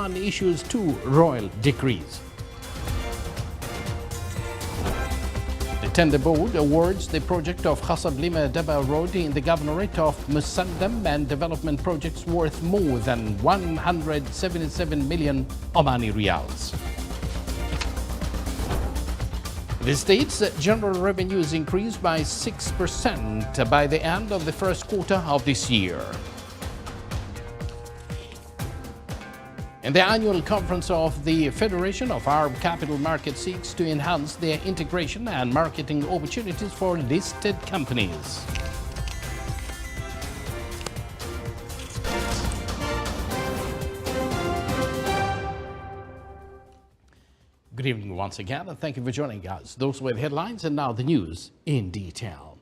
Oman issues 2 royal decrees. The Tender Board awards the project of Khasab Lima Daba Road in the Governorate of Musandam and development projects worth more than 177 million Omani Riyals. The state's general revenues increased by 6% by the end of the first quarter of this year. And the annual conference of the Federation of Arab Capital Markets seeks to enhance their integration and marketing opportunities for listed companies. Good evening once again, and thank you for joining us. Those were the headlines, and now the news in detail.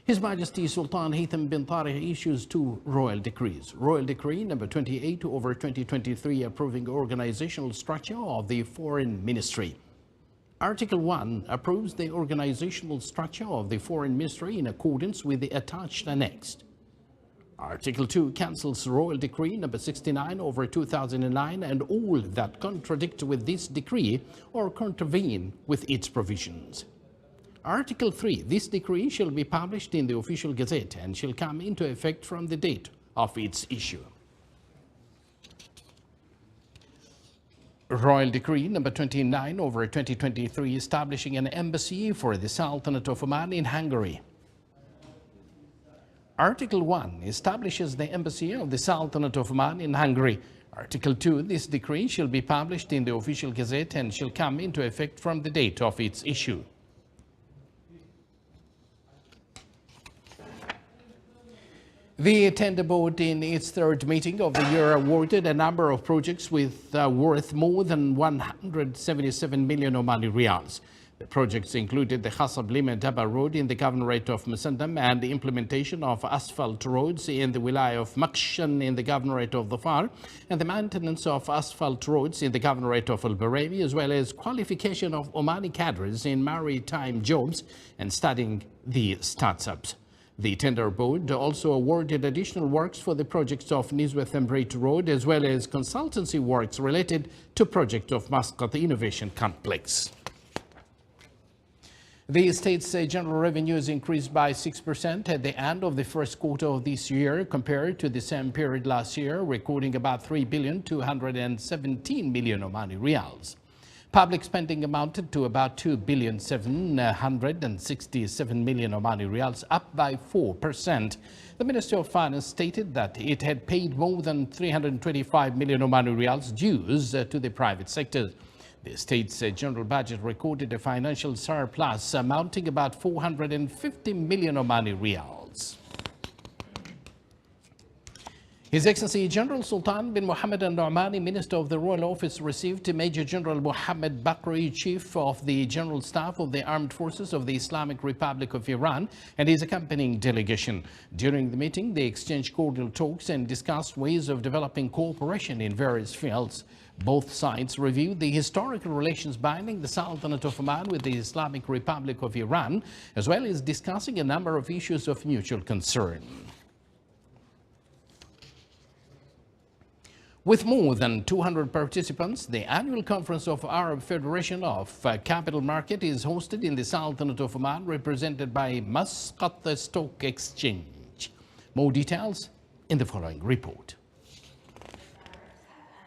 His Majesty Sultan Haytham bin Tariq issues 2 royal decrees. Royal Decree number 28 over 2023 approving organizational structure of the Foreign Ministry. Article 1 approves the organizational structure of the Foreign Ministry in accordance with the attached annex. Article 2 cancels Royal Decree number 69 over 2009 and all that contradict with this decree or contravene with its provisions. Article 3, this decree shall be published in the official gazette and shall come into effect from the date of its issue. Royal Decree number 29 over 2023 establishing an embassy for the Sultanate of Oman in Hungary. Article 1 establishes the embassy of the Sultanate of Oman in Hungary. Article 2, this decree shall be published in the official gazette and shall come into effect from the date of its issue. The Tender Board in its third meeting of the year awarded a number of projects with worth more than 177 million Omani Riyals. The projects included the Khasab Lima Daba Road in the Governorate of Musandam and the implementation of asphalt roads in the Wilayah of Makshan in the Governorate of Dhafar and the maintenance of asphalt roads in the Governorate of Al-Barami, as well as qualification of Omani cadres in maritime jobs and studying the startups. The Tender Board also awarded additional works for the projects of Nizwa Thembrate Road as well as consultancy works related to project of Muscat Innovation Complex. The state's general revenues increased by 6% at the end of the first quarter of this year compared to the same period last year, recording about 3,217 million Omani Riyals. Public spending amounted to about 2,767 million Omani Riyals, up by 4%. The Ministry of Finance stated that it had paid more than 325 million Omani Riyals dues to the private sector. The state's general budget recorded a financial surplus amounting about 450 million Omani Riyals. His Excellency General Sultan bin Mohammed Al Nu'mani, Minister of the Royal Office, received Major General Mohammed Bakri, Chief of the General Staff of the Armed Forces of the Islamic Republic of Iran, and his accompanying delegation. During the meeting, they exchanged cordial talks and discussed ways of developing cooperation in various fields. Both sides reviewed the historical relations binding the Sultanate of Oman with the Islamic Republic of Iran, as well as discussing a number of issues of mutual concern. With more than 200 participants, the annual conference of Arab Federation of Capital Market is hosted in the Sultanate of Oman, represented by Muscat Stock Exchange. More details in the following report.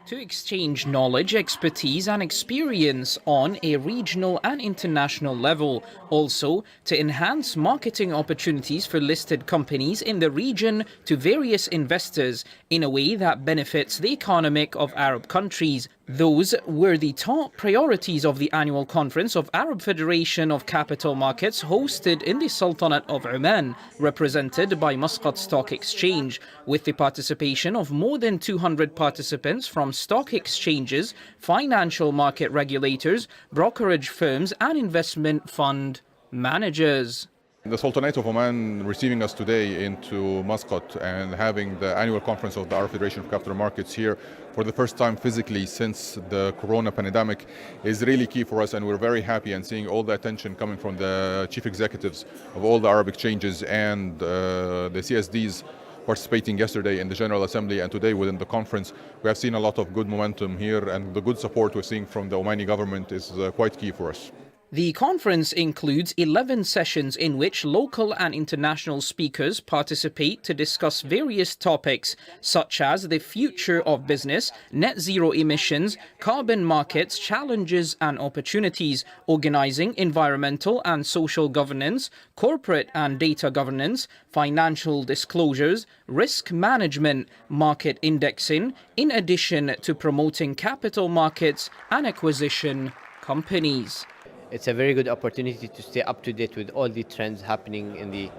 To exchange knowledge, expertise and experience on a regional and international level. Also, to enhance marketing opportunities for listed companies in the region to various investors in a way that benefits the economic of Arab countries. Those were the top priorities of the annual conference of Arab Federation of Capital Markets hosted in the Sultanate of Oman, represented by Muscat Stock Exchange, with the participation of more than 200 participants from stock exchanges, financial market regulators, brokerage firms and investment fund managers. The Sultanate of Oman receiving us today into Muscat and having the annual conference of the Arab Federation of Capital Markets here for the first time physically since the corona pandemic is really key for us, and we're very happy and seeing all the attention coming from the chief executives of all the Arab exchanges and the CSDs participating yesterday in the General Assembly and today within the conference. We have seen a lot of good momentum here, and the good support we're seeing from the Omani government is quite key for us. The conference includes 11 sessions in which local and international speakers participate to discuss various topics such as the future of business, net zero emissions, carbon markets, challenges and opportunities, organizing environmental and social governance, corporate and data governance, financial disclosures, risk management, market indexing, in addition to promoting capital markets and acquisition companies. It's a very good opportunity to stay up to date with all the trends happening in the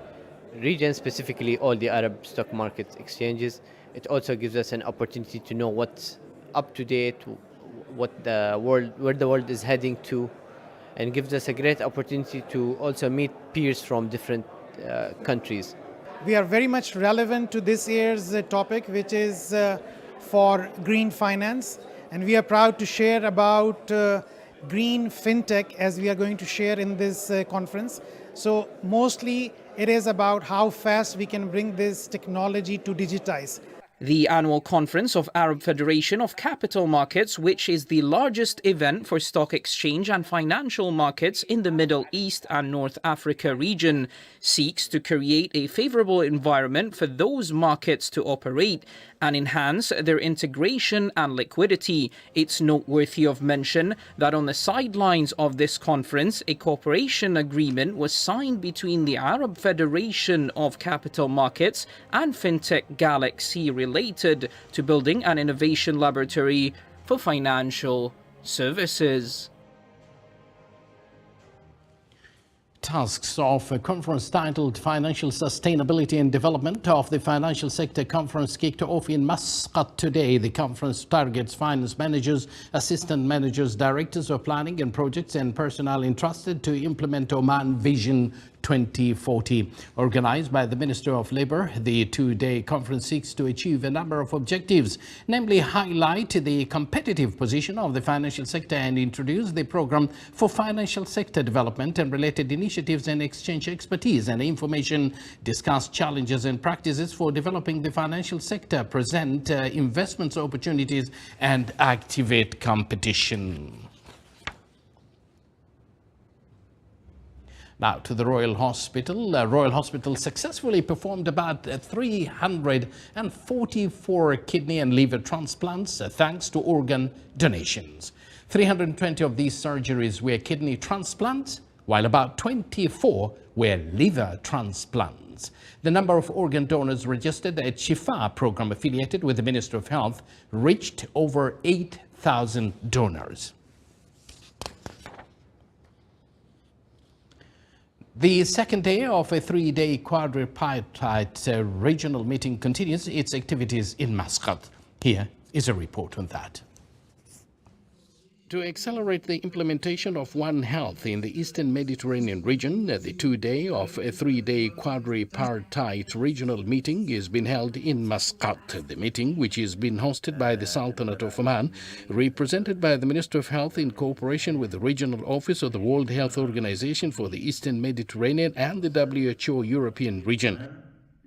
region, specifically all the Arab stock market exchanges. It also gives us an opportunity to know what's up to date, where the world is heading to, and gives us a great opportunity to also meet peers from different countries. We are very much relevant to this year's topic, which is for green finance, and we are proud to share about green fintech, as we are going to share in this conference. So mostly it is about how fast we can bring this technology to digitize. The annual conference of Arab Federation of Capital Markets, which is the largest event for stock exchange and financial markets in the Middle East and North Africa region, seeks to create a favorable environment for those markets to operate and enhance their integration and liquidity. It's noteworthy of mention that on the sidelines of this conference, a cooperation agreement was signed between the Arab Federation of Capital Markets and FinTech Galaxy related to building an innovation laboratory for financial services. Tasks of a conference titled Financial Sustainability and Development of the Financial Sector Conference kicked off in Muscat today. The conference targets finance managers, assistant managers, directors of planning and projects and personnel entrusted to implement Oman Vision 2040. Organized by the Minister of Labour, the two-day conference seeks to achieve a number of objectives, namely highlight the competitive position of the financial sector and introduce the program for financial sector development and related initiatives and exchange expertise and information, discuss challenges and practices for developing the financial sector, present investment opportunities and activate competition. Now to the Royal Hospital. Royal Hospital successfully performed about 344 kidney and liver transplants thanks to organ donations. 320 of these surgeries were kidney transplants, while about 24 were liver transplants. The number of organ donors registered at Shifa program affiliated with the Ministry of Health reached over 8,000 donors. The second day of a three-day quadripartite regional meeting continues its activities in Muscat. Here is a report on that. To accelerate the implementation of One Health in the Eastern Mediterranean region, the two-day of a three-day quadripartite regional meeting is being held in Muscat. The meeting, which is being hosted by the Sultanate of Oman, represented by the Minister of Health in cooperation with the Regional Office of the World Health Organization for the Eastern Mediterranean and the WHO European region.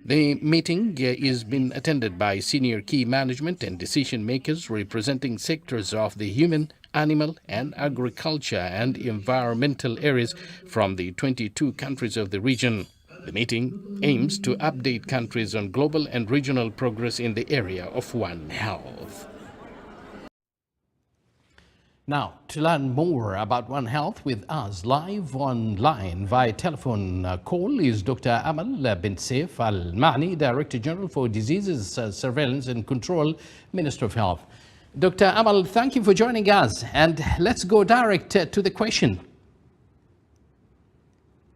The meeting is being attended by senior key management and decision makers representing sectors of the human, animal and agriculture and environmental areas from the 22 countries of the region. The meeting aims to update countries on global and regional progress in the area of One Health. Now, to learn more about One Health with us live online via telephone call is Dr. Amal bin Saif Al-Mani, Director General for Diseases Surveillance and Control, Minister of Health. Dr. Amal, thank you for joining us, and let's go direct to the question.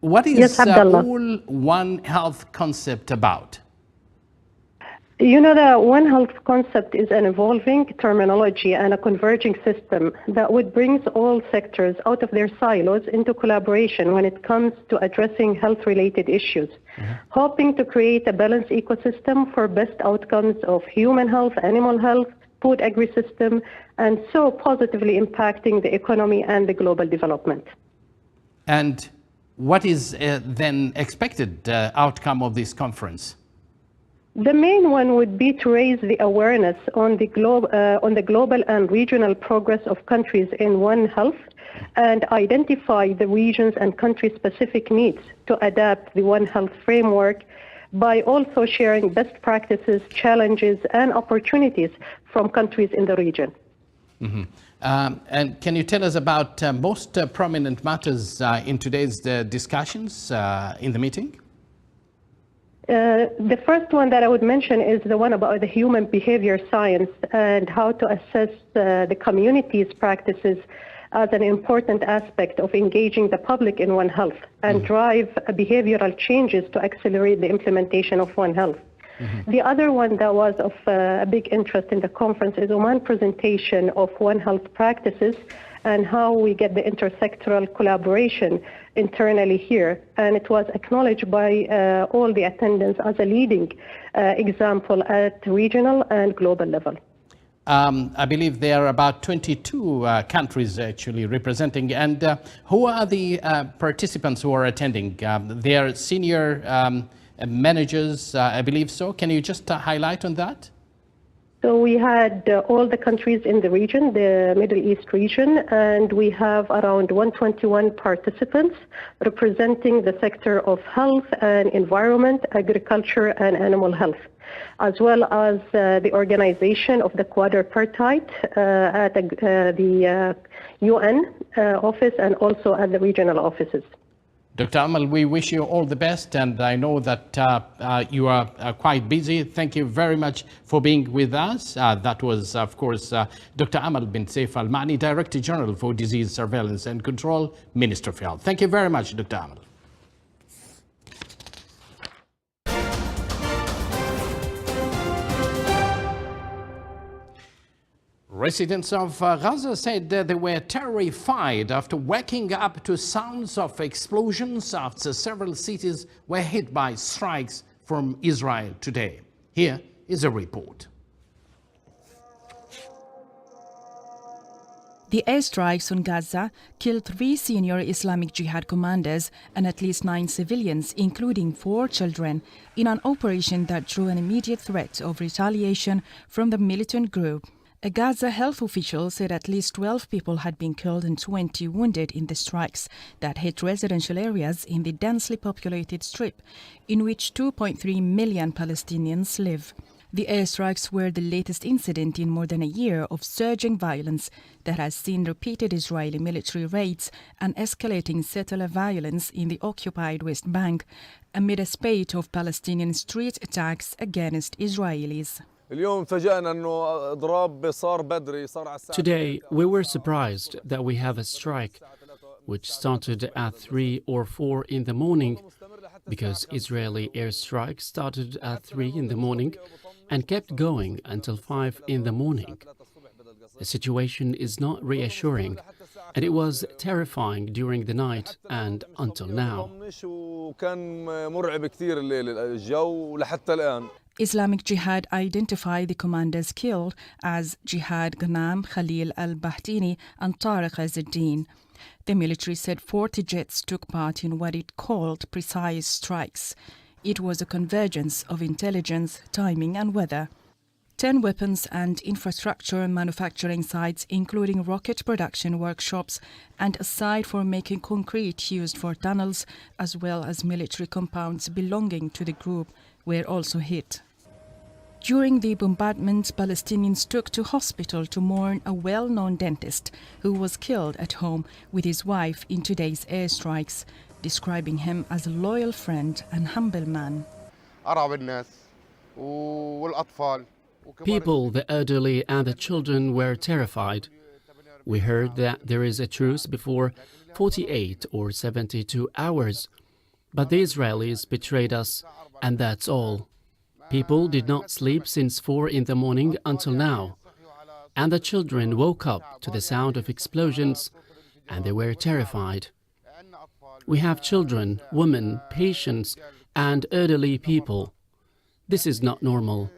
What is all One Health concept about? You know, the One Health concept is an evolving terminology and a converging system that would bring all sectors out of their silos into collaboration when it comes to addressing health-related issues, hoping to create a balanced ecosystem for best outcomes of human health, animal health, food agri-system, and so positively impacting the economy and the global development. And what is then expected outcome of this conference? The main one would be to raise the awareness on the global and regional progress of countries in One Health and identify the regions and country-specific needs to adapt the One Health framework by also sharing best practices, challenges, and opportunities from countries in the region. Mm-hmm. And can you tell us about most prominent matters in today's discussions in the meeting? The first one that I would mention is the one about the human behavior science and how to assess the community's practices as an important aspect of engaging the public in One Health and drive behavioral changes to accelerate the implementation of One Health. The other one that was of a big interest in the conference is Oman presentation of One Health practices and how we get the intersectoral collaboration internally here. And it was acknowledged by all the attendants as a leading example at regional and global level. I believe there are about 22 countries actually representing. And who are the participants who are attending? They are senior managers, I believe so. Can you just highlight on that? So we had all the countries in the region, the Middle East region, and we have around 121 participants representing the sector of health and environment, agriculture and animal health, as well as the organization of the quadripartite at the UN office and also at the regional offices. Dr. Amal, we wish you all the best, and I know that you are quite busy. Thank you very much for being with us. That was, of course, Dr. Amal bin Saif Al-Mani, Director General for Disease Surveillance and Control, Minister of Health. Thank you very much, Dr. Amal. Residents of Gaza said they were terrified after waking up to sounds of explosions after several cities were hit by strikes from Israel today. Here is a report. The airstrikes on Gaza killed 3 senior Islamic Jihad commanders and at least 9 civilians, including 4 children, in an operation that drew an immediate threat of retaliation from the militant group. A Gaza health official said at least 12 people had been killed and 20 wounded in the strikes that hit residential areas in the densely populated Strip, in which 2.3 million Palestinians live. The airstrikes were the latest incident in more than a year of surging violence that has seen repeated Israeli military raids and escalating settler violence in the occupied West Bank, amid a spate of Palestinian street attacks against Israelis. Today, we were surprised that we have a strike, which started at 3 or 4 in the morning, because Israeli airstrikes started at 3 in the morning and kept going until 5 in the morning. The situation is not reassuring, and it was terrifying during the night and until now. Islamic Jihad identified the commanders killed as Jihad Ghanam, Khalil al-Bahtini and Tariq Azz-Din. The military said 40 jets took part in what it called precise strikes. It was a convergence of intelligence, timing and weather. 10 weapons and infrastructure manufacturing sites, including rocket production workshops and a site for making concrete used for tunnels, as well as military compounds belonging to the group, were also hit. During the bombardment, Palestinians took to hospital to mourn a well-known dentist who was killed at home with his wife in today's airstrikes, describing him as a loyal friend and humble man. People, the elderly and the children were terrified. We heard that there is a truce before 48 or 72 hours, but the Israelis betrayed us, and that's all. People did not sleep since 4 in the morning until now, and the children woke up to the sound of explosions, and they were terrified. We have children, women, patients, and elderly people. This is not normal.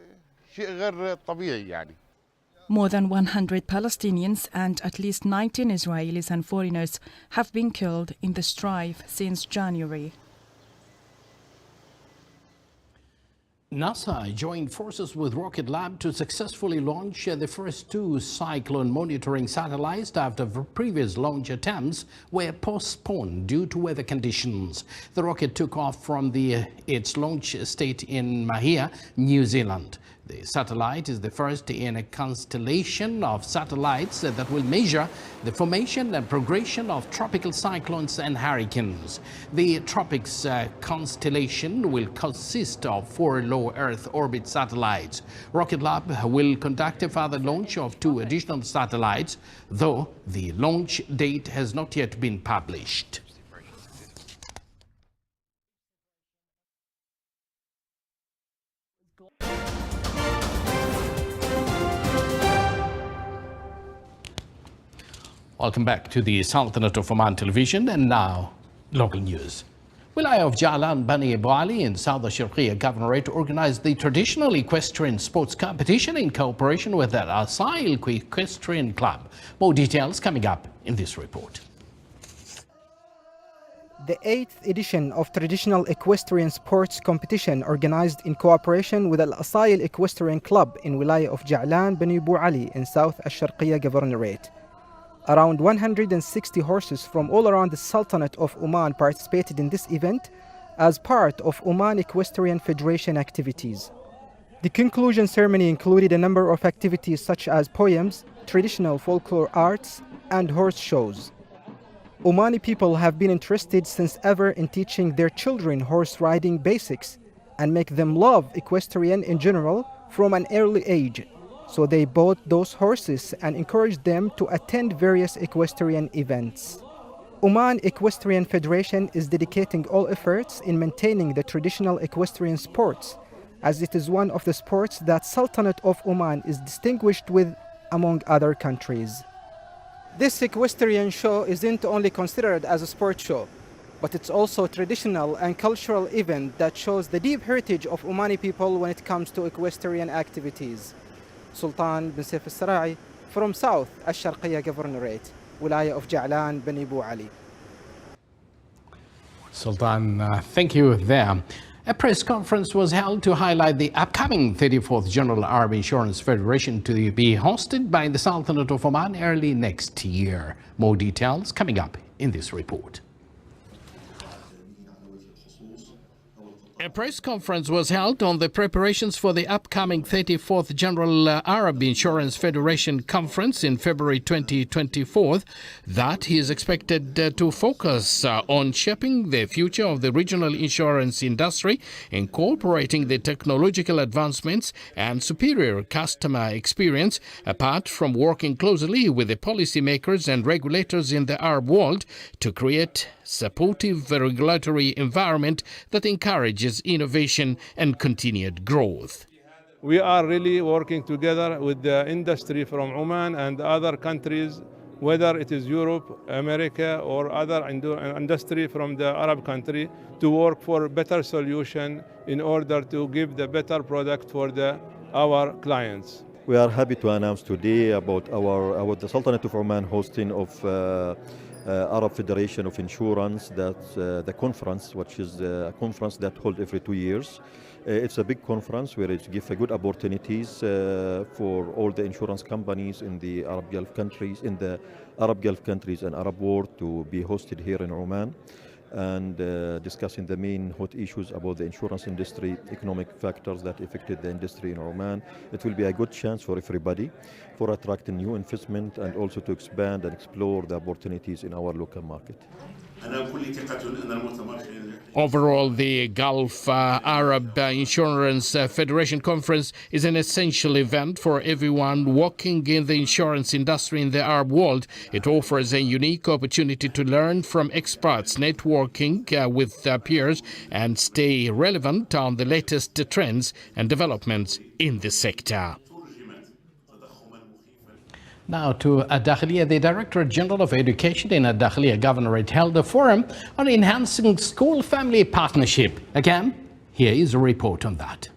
More than 100 Palestinians and at least 19 Israelis and foreigners have been killed in the strife since January. NASA joined forces with Rocket Lab to successfully launch the first two cyclone monitoring satellites after previous launch attempts were postponed due to weather conditions. The rocket took off from its launch state in Mahia, New Zealand. The satellite is the first in a constellation of satellites that will measure the formation and progression of tropical cyclones and hurricanes. The tropics constellation will consist of 4 low Earth orbit satellites. Rocket Lab will conduct a further launch of 2 additional satellites, though the launch date has not yet been published. Welcome back to the Sultanate of Oman television, and now local news. Wilaya of Ja'lan Bani Abu Ali in South Sharqiya Governorate organized the traditional equestrian sports competition in cooperation with the Al Asail Equestrian Club. More details coming up in this report. The 8th edition of traditional equestrian sports competition organized in cooperation with Al Asail Equestrian Club in Wilaya of Ja'lan Bani Abu Ali in South Sharqiya Governorate. Around 160 horses from all around the Sultanate of Oman participated in this event as part of Oman Equestrian Federation activities. The conclusion ceremony included a number of activities such as poems, traditional folklore arts, and horse shows. Omani people have been interested since ever in teaching their children horse riding basics and make them love equestrian in general from an early age. So they bought those horses and encouraged them to attend various equestrian events. Oman Equestrian Federation is dedicating all efforts in maintaining the traditional equestrian sports, as it is one of the sports that Sultanate of Oman is distinguished with among other countries. This equestrian show isn't only considered as a sport show, but it's also a traditional and cultural event that shows the deep heritage of Omani people when it comes to equestrian activities. Sultan bin Saif al-Sarai from South Al-Sharqiya Governorate, Wilaya of Ja'lan Bani Abu Ali. Sultan, thank you there. A press conference was held to highlight the upcoming 34th General Arab Insurance Federation to be hosted by the Sultanate of Oman early next year. More details coming up in this report. A press conference was held on the preparations for the upcoming 34th General Arab Insurance Federation Conference in February 2024 that is expected to focus on shaping the future of the regional insurance industry, incorporating the technological advancements and superior customer experience, apart from working closely with the policymakers and regulators in the Arab world to create supportive regulatory environment that encourages innovation and continued growth. We are really working together with the industry from Oman and other countries, whether it is Europe, America, or other industry from the Arab country, to work for better solution in order to give the better product for our clients. We are happy to announce today about the Sultanate of Oman hosting of Arab Federation of Insurance, the conference, which is a conference that holds every 2 years. It's a big conference where it gives good opportunities for all the insurance companies in the Arab Gulf countries, and Arab world to be hosted here in Oman, and discussing the main hot issues about the insurance industry, economic factors that affected the industry in Oman. It will be a good chance for everybody for attracting new investment and also to expand and explore the opportunities in our local market. Overall, the Gulf Arab Insurance Federation Conference is an essential event for everyone working in the insurance industry in the Arab world. It offers a unique opportunity to learn from experts, networking with peers, and stay relevant on the latest trends and developments in the sector. Now to Ad-Dakhiliya, the Director General of Education in Ad-Dakhiliya Governorate held a forum on enhancing school-family partnership. Again, here is a report on that.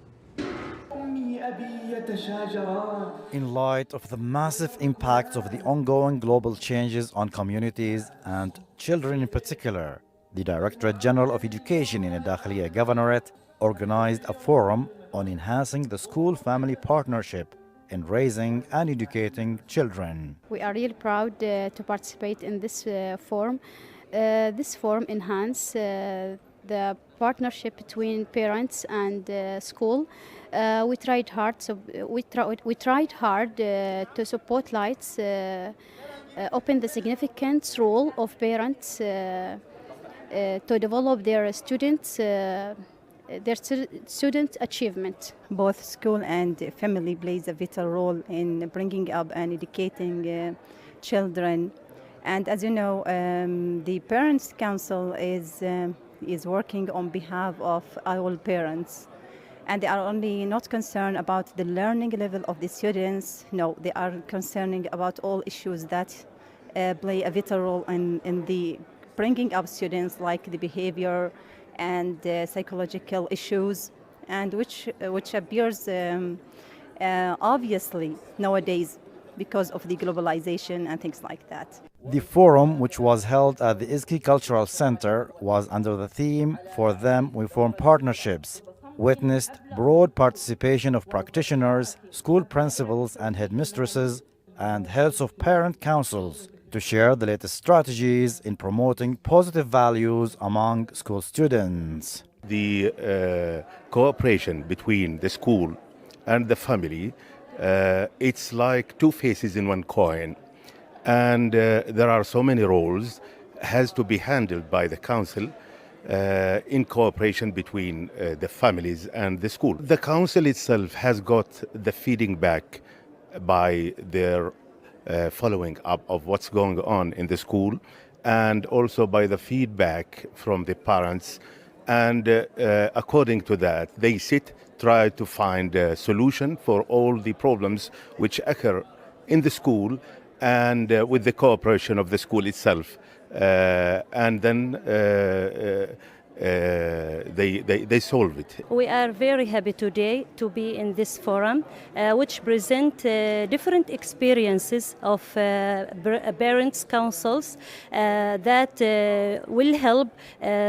In light of the massive impacts of the ongoing global changes on communities and children in particular, the Directorate General of Education in Ad-Dakhiliya Governorate organized a forum on enhancing the school-family partnership in raising and educating children. We are really proud to participate in this forum. This forum enhances the partnership between parents and school. We tried hard to spotlight open the significant role of parents to develop their students' student achievement. Both school and family plays a vital role in bringing up and educating children. And as you know, the Parents' Council is working on behalf of all parents. And they are only not concerned about the learning level of the students. No, they are concerning about all issues that play a vital role in the bringing up students, like the behavior and psychological issues, and which appears obviously nowadays because of the globalization and things like that. The forum, which was held at the ISKI Cultural Center, was under the theme "For Them We Form Partnerships," witnessed broad participation of practitioners, school principals and headmistresses, and heads of parent councils to share the latest strategies in promoting positive values among school students. The cooperation between the school and the family, it's like two faces in one coin. And there are so many roles has to be handled by the council in cooperation between the families and the school. The council itself has got the feeding back by their following up of what's going on in the school, and also by the feedback from the parents. And according to that, they try to find a solution for all the problems which occur in the school, and with the cooperation of the school itself. And then they solve it. We are very happy today to be in this forum, which present different experiences of parents' councils that will help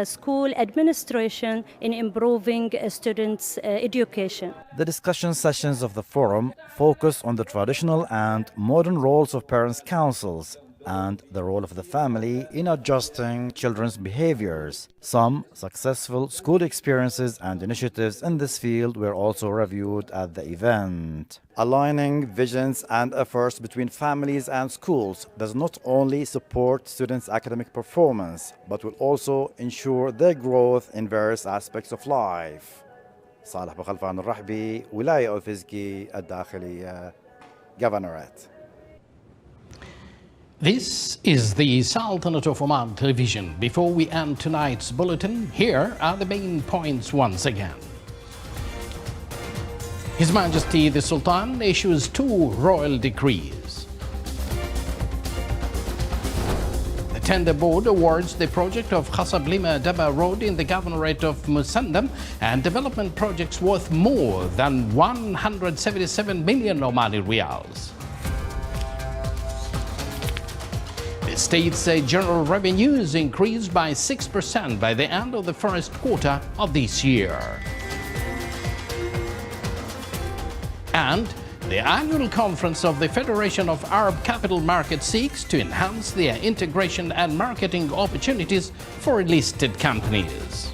school administration in improving students' education. The discussion sessions of the forum focus on the traditional and modern roles of parents' councils and the role of the family in adjusting children's behaviors. Some successful school experiences and initiatives in this field were also reviewed at the event. Aligning visions and efforts between families and schools does not only support students' academic performance, but will also ensure their growth in various aspects of life. صالح بخلفان الرحبي، ولاية أوفيزكي الداخلية، Governorate. This is the Sultanate of Oman television. Before we end tonight's bulletin, here are the main points once again. His Majesty the Sultan issues 2 royal decrees. The tender board awards the project of Khasab Lima Daba Road in the Governorate of Musandam and development projects worth more than 177 million Omani Riyals. The state's general revenues increased by 6% by the end of the first quarter of this year. And the annual conference of the Federation of Arab Capital Markets seeks to enhance their integration and marketing opportunities for listed companies.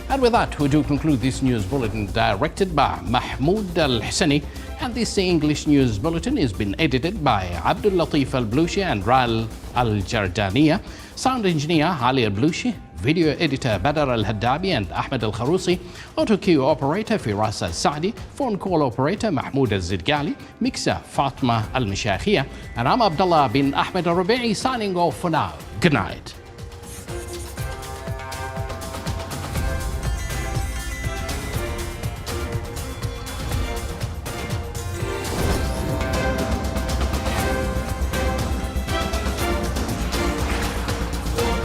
And with that, we do conclude this news bulletin directed by Mahmoud Al-Hsani. And this English news bulletin has been edited by Abdul Latif Al-Blushi and Ral Al-Jardaniya. Sound engineer Ali Al-Blushi. Video editor Badar Al-Haddabi and Ahmed Al-Kharousi. Auto cue operator Firas Al-Saadi. Phone call operator Mahmoud Al-Zidgali. Mixer Fatma Al-Mishakhiya. And I'm Abdullah bin Ahmed Al-Rubi'i signing off for now. Good night.